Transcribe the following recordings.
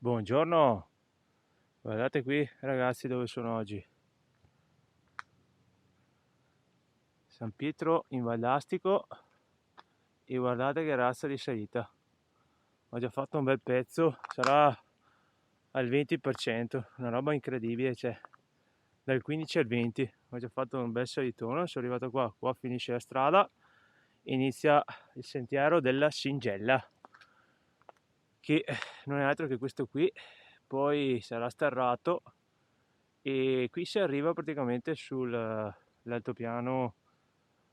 Buongiorno, guardate qui ragazzi dove sono oggi. San Pietro in Vallastico e guardate che razza di salita. Ho già fatto un bel pezzo, sarà al 20%, una roba incredibile, cioè dal 15 al 20. Ho già fatto un bel salitone, sono arrivato qua finisce la strada, inizia il sentiero della Singella, che non è altro che questo qui, poi sarà sterrato e qui si arriva praticamente sull'altopiano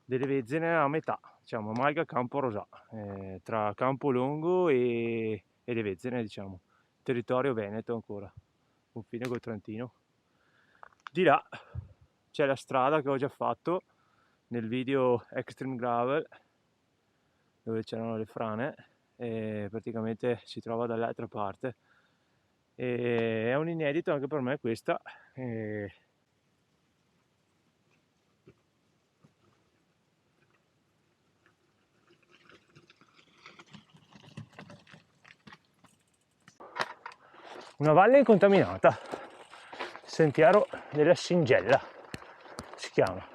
delle Vezzene a metà, diciamo Malga Campo Rosà, tra Campolongo e le Vezzene, diciamo, territorio veneto ancora, confine col Trentino. Di là c'è la strada che ho già fatto nel video Extreme Gravel, dove c'erano le frane, e praticamente si trova dall'altra parte. E è un inedito anche per me questa. Una valle incontaminata, sentiero della Singella si chiama.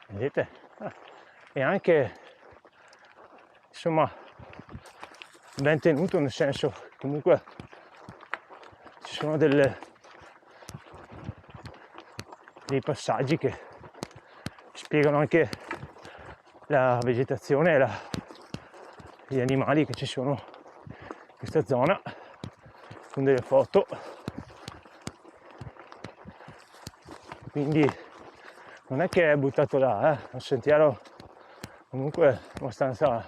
Vedete? E anche insomma ben tenuto, nel senso comunque ci sono dei passaggi che spiegano anche la vegetazione e gli animali che ci sono in questa zona, con delle foto, quindi non è che è buttato là, è un sentiero comunque abbastanza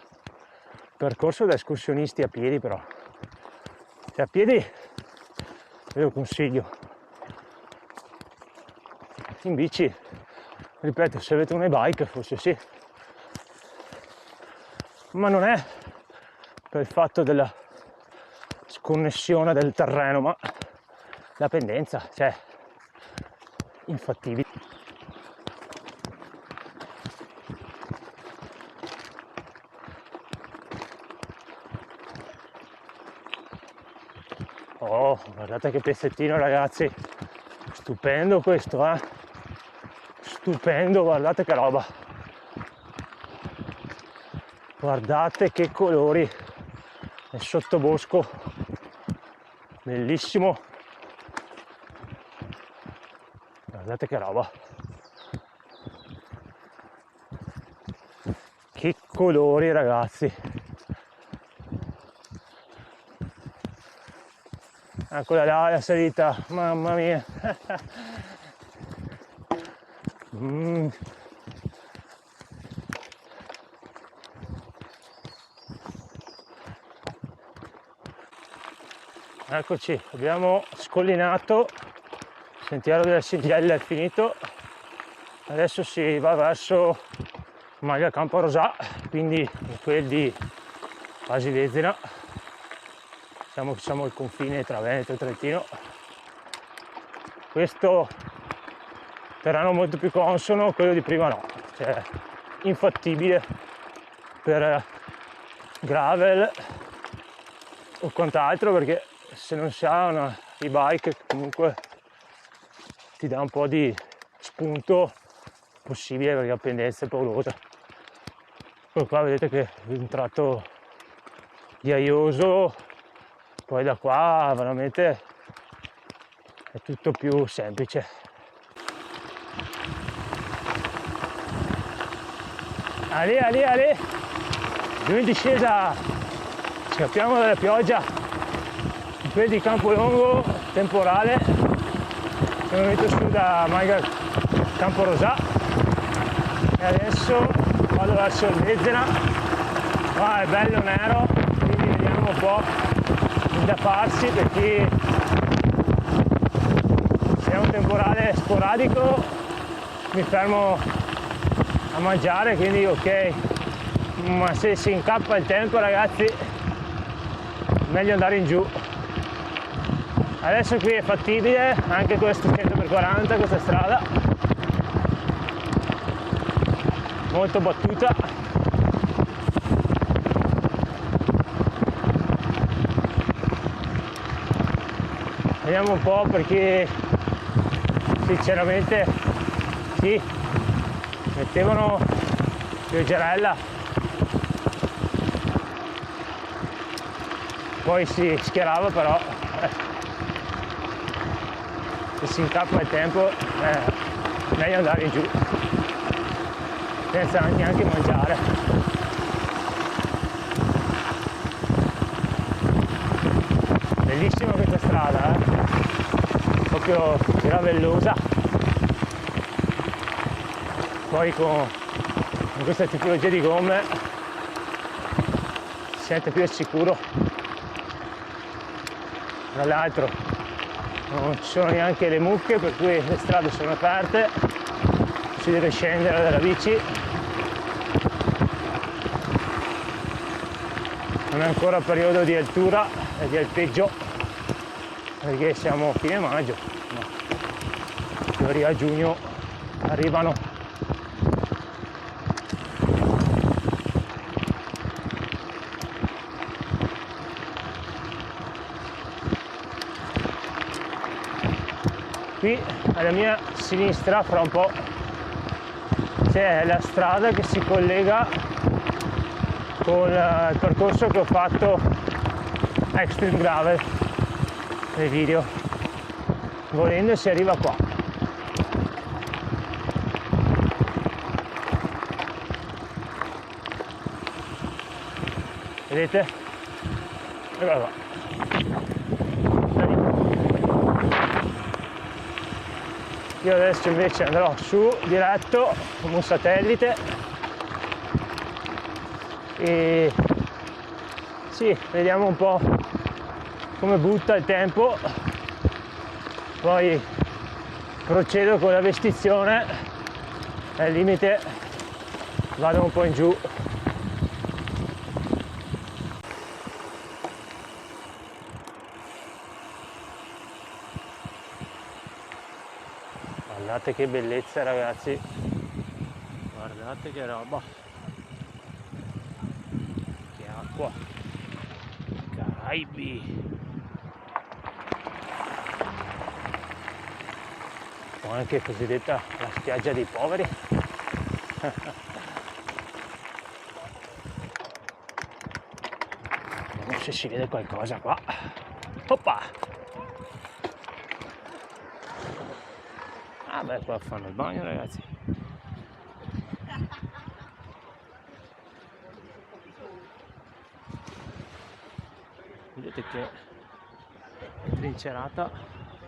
percorso da escursionisti a piedi, però se a piedi ve lo consiglio. In bici, ripeto, se avete una bike forse sì, ma non è per il fatto della sconnessione del terreno, ma la pendenza, cioè infattibile. Oh, guardate che pezzettino ragazzi, stupendo questo, stupendo, guardate che roba, guardate che colori nel sottobosco, bellissimo, guardate che roba, che colori ragazzi. Quella là la salita, mamma mia. Eccoci, abbiamo scollinato, il sentiero della Singella è finito, adesso si va verso Malga Campo Rosà, quindi quel di Pasi Vezzena. Siamo al confine tra Veneto e Trentino. Questo terreno molto più consono, quello di prima no, cioè infattibile per gravel o quant'altro, perché se non si ha una e-bike comunque ti dà un po' di spunto possibile, perché la pendenza è paurosa. Poi qua vedete che è un tratto ghiaioso, poi da qua veramente è tutto più semplice. Ali, giù in discesa, scappiamo dalla pioggia, qui di Campolongo, temporale, sono venuto su da Malga Campo Rosà e adesso vado verso il Vezzena. Qua è bello nero, quindi vediamo un po' da farsi, perché se è un temporale sporadico mi fermo a mangiare, quindi ok, ma se si incappa il tempo ragazzi meglio andare in giù. Adesso qui è fattibile anche questo 100/40, questa strada molto battuta. Vediamo un po', perché sinceramente sì, mettevano pioggerella, poi si schierava, però se si incappa il tempo meglio andare giù senza neanche mangiare. Bellissima questa strada, proprio gravellosa, poi con questa tipologia di gomme si sente più al sicuro. Tra l'altro non ci sono neanche le mucche, per cui le strade sono aperte, si deve scendere dalla bici, non è ancora periodo di altura e di alpeggio, perché siamo a fine maggio, ma in teoria a giugno arrivano. Qui alla mia sinistra, fra un po', c'è la strada che si collega con il percorso che ho fatto Extreme Gravel nei video. Volendo si arriva qua. Vedete? Eccola qua. Io adesso invece andrò su diretto come un satellite e sì, vediamo un po' come butta il tempo, poi procedo con la vestizione e al limite vado un po' in giù. Guardate che bellezza, ragazzi, guardate che roba, che acqua, Caraibi, o anche cosiddetta la spiaggia dei poveri. Vediamo se si vede qualcosa qua. Oppa! Ah beh, qua fanno il bagno, ragazzi. Vedete che è trincerata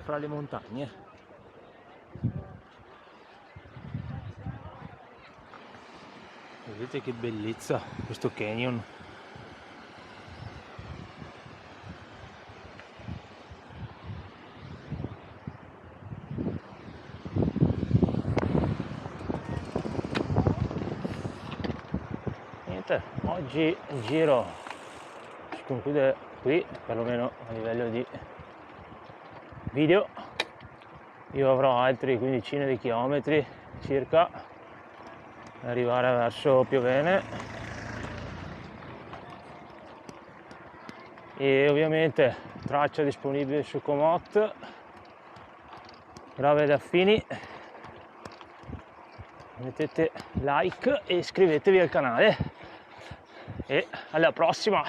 fra le montagne. Vedete che bellezza questo canyon. Oggi il giro si conclude qui, perlomeno a livello di video. Io avrò altri quindicina di chilometri circa per arrivare verso Piovene e ovviamente traccia disponibile su Komoot, Gravel Affini. Mettete like e iscrivetevi al canale e alla prossima!